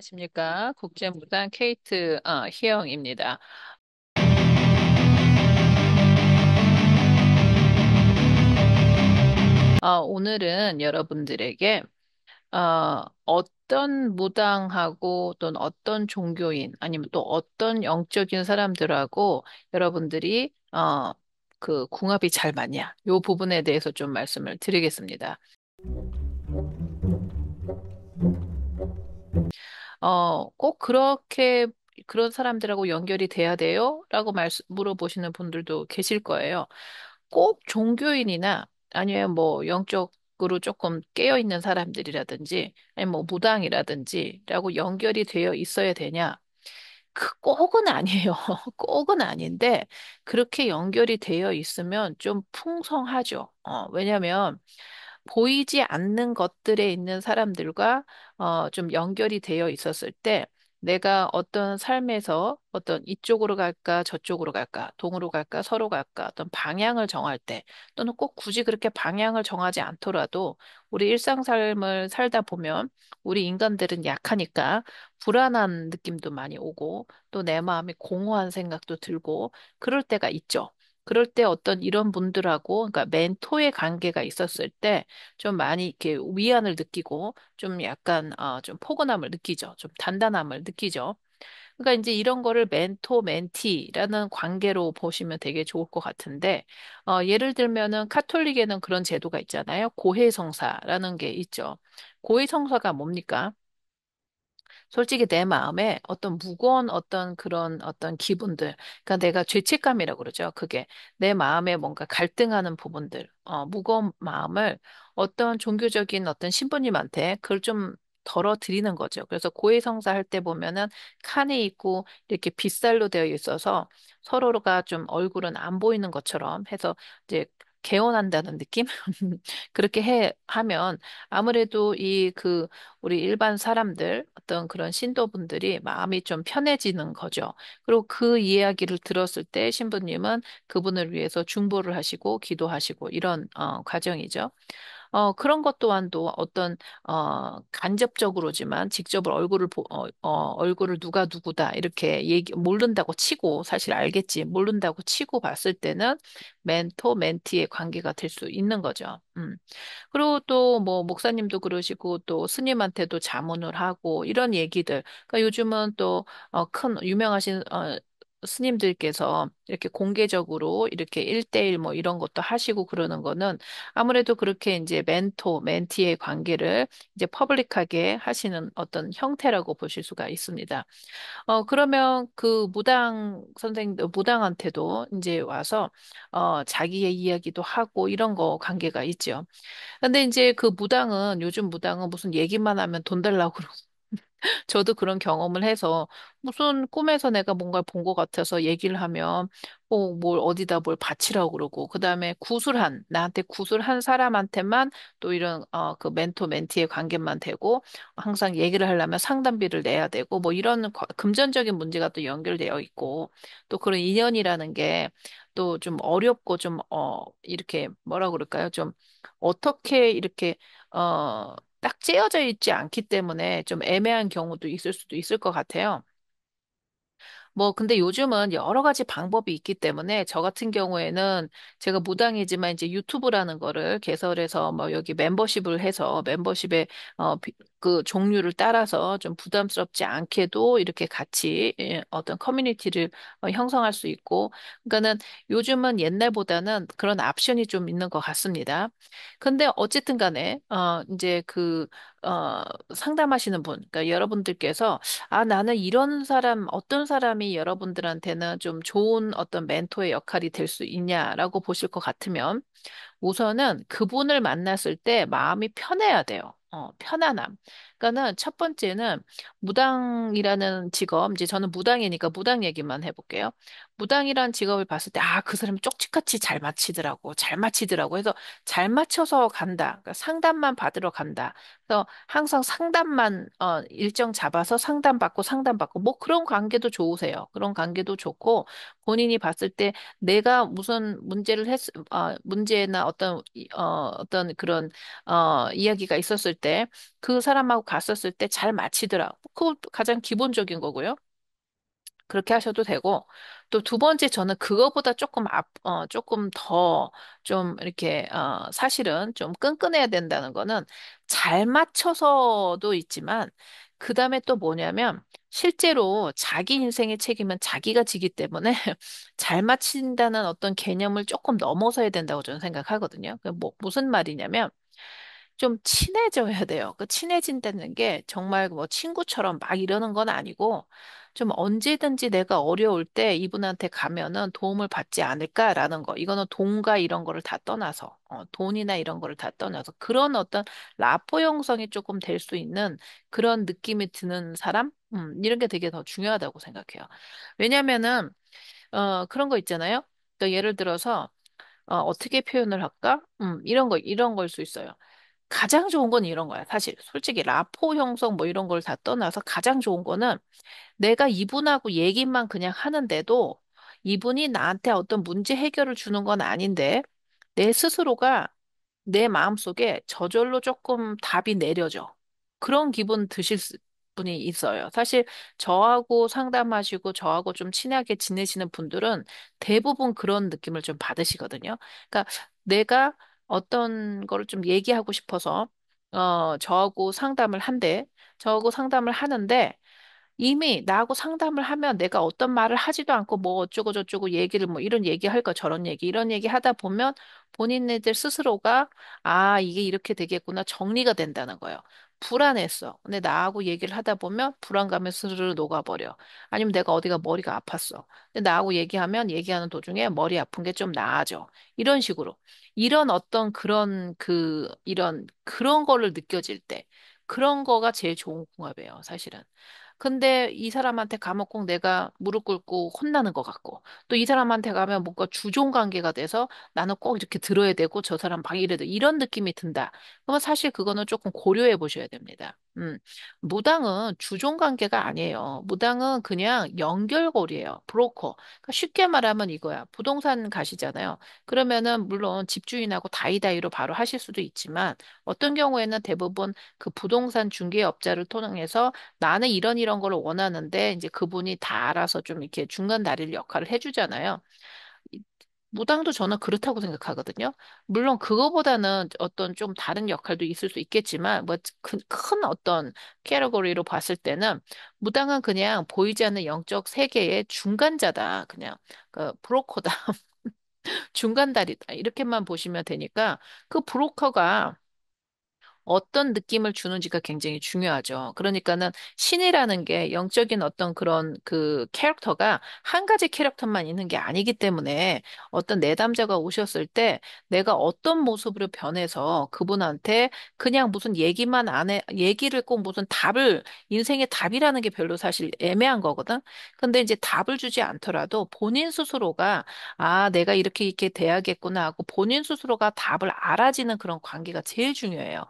안녕하십니까. 국제무당 케이트 희영입니다. 오늘은 여러분들에게 어떤 무당하고 또는 어떤 종교인 아니면 또 어떤 영적인 사람들하고 여러분들이 그 궁합이 잘 맞냐? 요 부분에 대해서 좀 말씀을 드리겠습니다. 꼭 그렇게 그런 사람들하고 연결이 돼야 돼요? 라고 물어보시는 분들도 계실 거예요. 꼭 종교인이나 아니면 뭐 영적으로 조금 깨어 있는 사람들이라든지 아니면 뭐 무당이라든지 라고 연결이 되어 있어야 되냐? 그 꼭은 아니에요. 꼭은 아닌데 그렇게 연결이 되어 있으면 좀 풍성하죠. 왜냐하면 보이지 않는 것들에 있는 사람들과 좀 연결이 되어 있었을 때 내가 어떤 삶에서 어떤 이쪽으로 갈까 저쪽으로 갈까 동으로 갈까 서로 갈까 어떤 방향을 정할 때 또는 꼭 굳이 그렇게 방향을 정하지 않더라도 우리 일상 삶을 살다 보면 우리 인간들은 약하니까 불안한 느낌도 많이 오고 또 내 마음이 공허한 생각도 들고 그럴 때가 있죠. 그럴 때 어떤 이런 분들하고 그러니까 멘토의 관계가 있었을 때 좀 많이 이렇게 위안을 느끼고 좀 약간 좀 포근함을 느끼죠. 좀 단단함을 느끼죠. 그러니까 이제 이런 거를 멘토 멘티라는 관계로 보시면 되게 좋을 것 같은데 예를 들면은 카톨릭에는 그런 제도가 있잖아요. 고해성사라는 게 있죠. 고해성사가 뭡니까? 솔직히 내 마음에 어떤 무거운 어떤 그런 어떤 기분들, 그러니까 내가 죄책감이라고 그러죠. 그게 내 마음에 뭔가 갈등하는 부분들, 무거운 마음을 어떤 종교적인 어떤 신부님한테 그걸 좀 덜어드리는 거죠. 그래서 고해성사 할 때 보면은 칸이 있고 이렇게 빗살로 되어 있어서 서로가 좀 얼굴은 안 보이는 것처럼 해서 이제 개원한다는 느낌? 그렇게 하면 아무래도 우리 일반 사람들, 어떤 그런 신도분들이 마음이 좀 편해지는 거죠. 그리고 그 이야기를 들었을 때 신부님은 그분을 위해서 중보를 하시고 기도하시고 이런 과정이죠. 그런 것 또한도 어떤, 간접적으로지만 직접 얼굴을 누가 누구다, 이렇게 모른다고 치고, 사실 알겠지, 모른다고 치고 봤을 때는 멘토, 멘티의 관계가 될 수 있는 거죠. 그리고 또 뭐 목사님도 그러시고 또 스님한테도 자문을 하고 이런 얘기들. 그러니까 요즘은 또 큰 유명하신 스님들께서 이렇게 공개적으로 이렇게 1대1 뭐 이런 것도 하시고 그러는 거는 아무래도 그렇게 이제 멘토, 멘티의 관계를 이제 퍼블릭하게 하시는 어떤 형태라고 보실 수가 있습니다. 그러면 그 무당한테도 이제 와서 자기의 이야기도 하고 이런 거 관계가 있죠. 근데 이제 그 무당은 요즘 무당은 무슨 얘기만 하면 돈 달라고 그러고 저도 그런 경험을 해서 무슨 꿈에서 내가 뭔가를 본 것 같아서 얘기를 하면 뭘 어디다 뭘 바치라고 그러고 그다음에 나한테 구술한 사람한테만 또 이런 그 멘토 멘티의 관계만 되고 항상 얘기를 하려면 상담비를 내야 되고 뭐 이런 금전적인 문제가 또 연결되어 있고 또 그런 인연이라는 게 또 좀 어렵고 좀 이렇게 뭐라 그럴까요? 좀 어떻게 이렇게 딱 째어져 있지 않기 때문에 좀 애매한 경우도 있을 수도 있을 것 같아요. 뭐, 근데 요즘은 여러 가지 방법이 있기 때문에 저 같은 경우에는 제가 무당이지만 이제 유튜브라는 거를 개설해서 뭐 여기 멤버십을 해서 멤버십의 그 종류를 따라서 좀 부담스럽지 않게도 이렇게 같이 어떤 커뮤니티를 형성할 수 있고, 그러니까는 요즘은 옛날보다는 그런 옵션이 좀 있는 것 같습니다. 근데 어쨌든 간에, 이제 상담하시는 분, 그러니까 여러분들께서 나는 이런 사람, 어떤 사람이 여러분들한테는 좀 좋은 어떤 멘토의 역할이 될 수 있냐라고 보실 것 같으면 우선은 그분을 만났을 때 마음이 편해야 돼요. 편안함. 그러니까는 첫 번째는 무당이라는 직업, 이제 저는 무당이니까 무당 얘기만 해볼게요. 무당이라는 직업을 봤을 때, 그 사람이 쪽지같이 잘 마치더라고, 잘 마치더라고 해서 잘 맞춰서 간다. 그러니까 상담만 받으러 간다. 그래서 항상 일정 잡아서 상담받고, 뭐 그런 관계도 좋으세요. 그런 관계도 좋고, 본인이 봤을 때 내가 무슨 문제나 어떤 그런, 이야기가 있었을 때, 그 사람하고 갔었을 때 잘 맞히더라. 그거 가장 기본적인 거고요. 그렇게 하셔도 되고, 또 두 번째 저는 그거보다 조금 더 좀 이렇게, 사실은 좀 끈끈해야 된다는 거는 잘 맞춰서도 있지만, 그 다음에 또 뭐냐면, 실제로 자기 인생의 책임은 자기가 지기 때문에 잘 맞힌다는 어떤 개념을 조금 넘어서야 된다고 저는 생각하거든요. 무슨 말이냐면, 좀 친해져야 돼요. 그 친해진다는 게 정말 뭐 친구처럼 막 이러는 건 아니고 좀 언제든지 내가 어려울 때 이분한테 가면은 도움을 받지 않을까라는 거. 이거는 돈과 이런 거를 다 떠나서, 돈이나 이런 거를 다 떠나서 그런 어떤 라포 형성이 조금 될 수 있는 그런 느낌이 드는 사람? 이런 게 되게 더 중요하다고 생각해요. 왜냐면은, 그런 거 있잖아요. 그러니까 예를 들어서, 어떻게 표현을 할까? 이런 걸 수 있어요. 가장 좋은 건 이런 거야. 사실, 솔직히 라포 형성 뭐 이런 걸 다 떠나서 가장 좋은 거는 내가 이분하고 얘기만 그냥 하는데도 이분이 나한테 어떤 문제 해결을 주는 건 아닌데 내 스스로가 내 마음속에 저절로 조금 답이 내려져. 그런 기분 분이 있어요. 사실 저하고 상담하시고 저하고 좀 친하게 지내시는 분들은 대부분 그런 느낌을 좀 받으시거든요. 그러니까 내가 어떤 거를 좀 얘기하고 싶어서 저하고 상담을 한대. 저하고 상담을 하는데 이미 나하고 상담을 하면 내가 어떤 말을 하지도 않고 뭐 어쩌고 저쩌고 얘기를 뭐 이런 얘기 할 거 저런 얘기 이런 얘기 하다 보면 본인들 스스로가 아, 이게 이렇게 되겠구나 정리가 된다는 거예요. 불안했어. 근데 나하고 얘기를 하다 보면 불안감에 스르르 녹아버려. 아니면 내가 어디가 머리가 아팠어. 근데 나하고 얘기하면 얘기하는 도중에 머리 아픈 게 좀 나아져. 이런 식으로. 이런 어떤 이런 그런 거를 느껴질 때 그런 거가 제일 좋은 궁합이에요, 사실은. 근데 이 사람한테 가면 꼭 내가 무릎 꿇고 혼나는 것 같고, 또 이 사람한테 가면 뭔가 주종 관계가 돼서 나는 꼭 이렇게 들어야 되고 저 사람 방해를 돼. 이런 느낌이 든다. 그러면 사실 그거는 조금 고려해 보셔야 됩니다. 무당은 주종 관계가 아니에요. 무당은 그냥 연결고리예요. 브로커. 그러니까 쉽게 말하면 이거야. 부동산 가시잖아요. 그러면은 물론 집주인하고 다이다이로 바로 하실 수도 있지만 어떤 경우에는 대부분 그 부동산 중개업자를 통해서 나는 이런 거를 원하는데 이제 그분이 다 알아서 좀 이렇게 중간 다리를 역할을 해주잖아요. 이- 무당도 저는 그렇다고 생각하거든요. 물론 그거보다는 어떤 좀 다른 역할도 있을 수 있겠지만 뭐 큰 어떤 캐러고리로 봤을 때는 무당은 그냥 보이지 않는 영적 세계의 중간자다. 그냥 그 브로커다. 중간 다리다. 이렇게만 보시면 되니까 그 브로커가 어떤 느낌을 주는지가 굉장히 중요하죠. 그러니까는 신이라는 게 영적인 어떤 그런 그 캐릭터가 한 가지 캐릭터만 있는 게 아니기 때문에 어떤 내담자가 오셨을 때 내가 어떤 모습으로 변해서 그분한테 그냥 무슨 얘기만 안 해, 얘기를 꼭 무슨 인생의 답이라는 게 별로 사실 애매한 거거든. 근데 이제 답을 주지 않더라도 본인 스스로가 아, 내가 이렇게 돼야겠구나 하고 본인 스스로가 답을 알아지는 그런 관계가 제일 중요해요.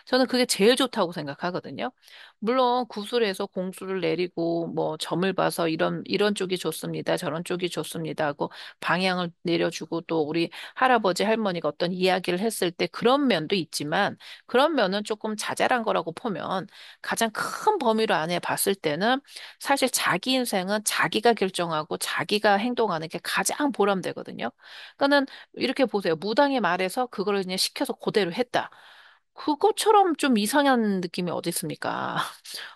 저는 그게 제일 좋다고 생각하거든요. 물론 구술에서 공수를 내리고 뭐 점을 봐서 이런 쪽이 좋습니다. 저런 쪽이 좋습니다 하고 방향을 내려주고 또 우리 할아버지 할머니가 어떤 이야기를 했을 때 그런 면도 있지만 그런 면은 조금 자잘한 거라고 보면 가장 큰 범위로 안에 봤을 때는 사실 자기 인생은 자기가 결정하고 자기가 행동하는 게 가장 보람되거든요. 그러니까는 이렇게 보세요. 무당의 말에서 그거를 그냥 시켜서 그대로 했다. 그것처럼 좀 이상한 느낌이 어디 있습니까?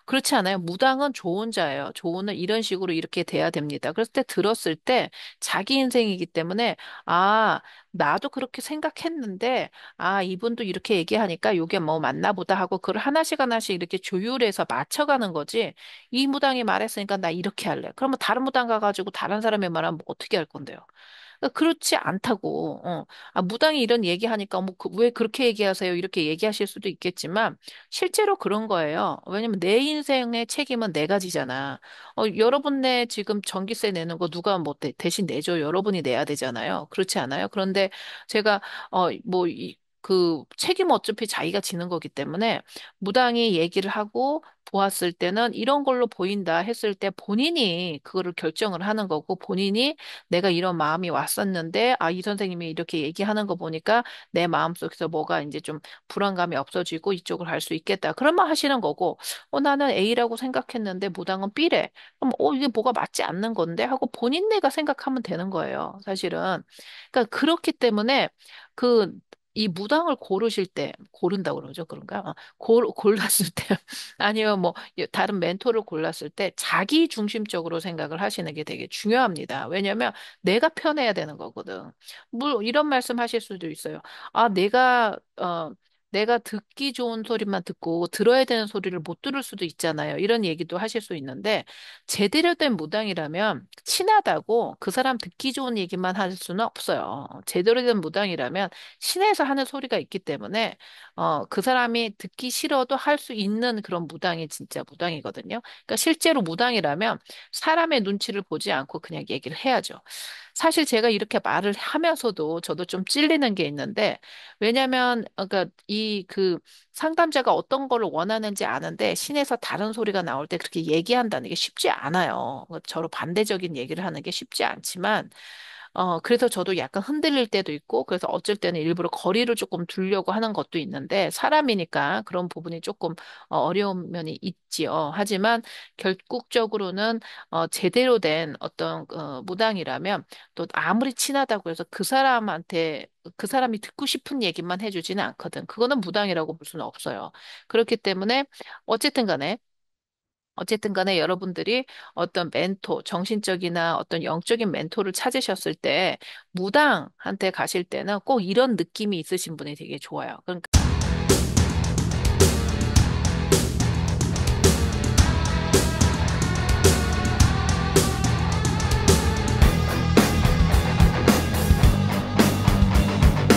그렇지 않아요? 무당은 조언자예요. 조언을 이런 식으로 이렇게 돼야 됩니다. 그랬을 때 들었을 때 자기 인생이기 때문에 아, 나도 그렇게 생각했는데 아, 이분도 이렇게 얘기하니까 이게 뭐 맞나 보다 하고 그걸 하나씩 하나씩 이렇게 조율해서 맞춰가는 거지. 이 무당이 말했으니까 나 이렇게 할래. 그러면 다른 무당 가가지고 다른 사람의 말하면 뭐 어떻게 할 건데요? 그러니까 그렇지 않다고. 아, 무당이 이런 얘기하니까 뭐 왜 그렇게 얘기하세요? 이렇게 얘기하실 수도 있겠지만 실제로 그런 거예요. 왜냐면 내 인생의 책임은 내가 지잖아. 여러분네 지금 전기세 내는 거 누가 뭐 대신 내줘? 여러분이 내야 되잖아요. 그렇지 않아요? 그런데 제가 뭐 그 책임 어차피 자기가 지는 거기 때문에 무당이 얘기를 하고 보았을 때는 이런 걸로 보인다 했을 때 본인이 그거를 결정을 하는 거고 본인이 내가 이런 마음이 왔었는데 아, 이 선생님이 이렇게 얘기하는 거 보니까 내 마음속에서 뭐가 이제 좀 불안감이 없어지고 이쪽을 할 수 있겠다. 그런 말 하시는 거고 나는 A라고 생각했는데 무당은 B래. 그럼 이게 뭐가 맞지 않는 건데 하고 본인네가 생각하면 되는 거예요. 사실은. 그러니까 그렇기 때문에 그 이 무당을 고르실 때 고른다고 그러죠. 그런가? 골랐을 때 아니면 뭐 다른 멘토를 골랐을 때 자기 중심적으로 생각을 하시는 게 되게 중요합니다. 왜냐하면 내가 편해야 되는 거거든. 뭐 이런 말씀 하실 수도 있어요. 아, 내가 듣기 좋은 소리만 듣고 들어야 되는 소리를 못 들을 수도 있잖아요. 이런 얘기도 하실 수 있는데 제대로 된 무당이라면 친하다고 그 사람 듣기 좋은 얘기만 할 수는 없어요. 제대로 된 무당이라면 신에서 하는 소리가 있기 때문에 그 사람이 듣기 싫어도 할 수 있는 그런 무당이 진짜 무당이거든요. 그러니까 실제로 무당이라면 사람의 눈치를 보지 않고 그냥 얘기를 해야죠. 사실 제가 이렇게 말을 하면서도 저도 좀 찔리는 게 있는데 왜냐면 그러니까 이 그 상담자가 어떤 거를 원하는지 아는데 신에서 다른 소리가 나올 때 그렇게 얘기한다는 게 쉽지 않아요. 저로 반대적인 얘기를 하는 게 쉽지 않지만 그래서 저도 약간 흔들릴 때도 있고, 그래서 어쩔 때는 일부러 거리를 조금 두려고 하는 것도 있는데, 사람이니까 그런 부분이 조금 어려운 면이 있지요. 하지만 결국적으로는 제대로 된 어떤 무당이라면 또 아무리 친하다고 해서 그 사람한테 그 사람이 듣고 싶은 얘기만 해주지는 않거든. 그거는 무당이라고 볼 수는 없어요. 그렇기 때문에 어쨌든 간에 여러분들이 어떤 멘토, 정신적이나 어떤 영적인 멘토를 찾으셨을 때 무당한테 가실 때는 꼭 이런 느낌이 있으신 분이 되게 좋아요. 그러니까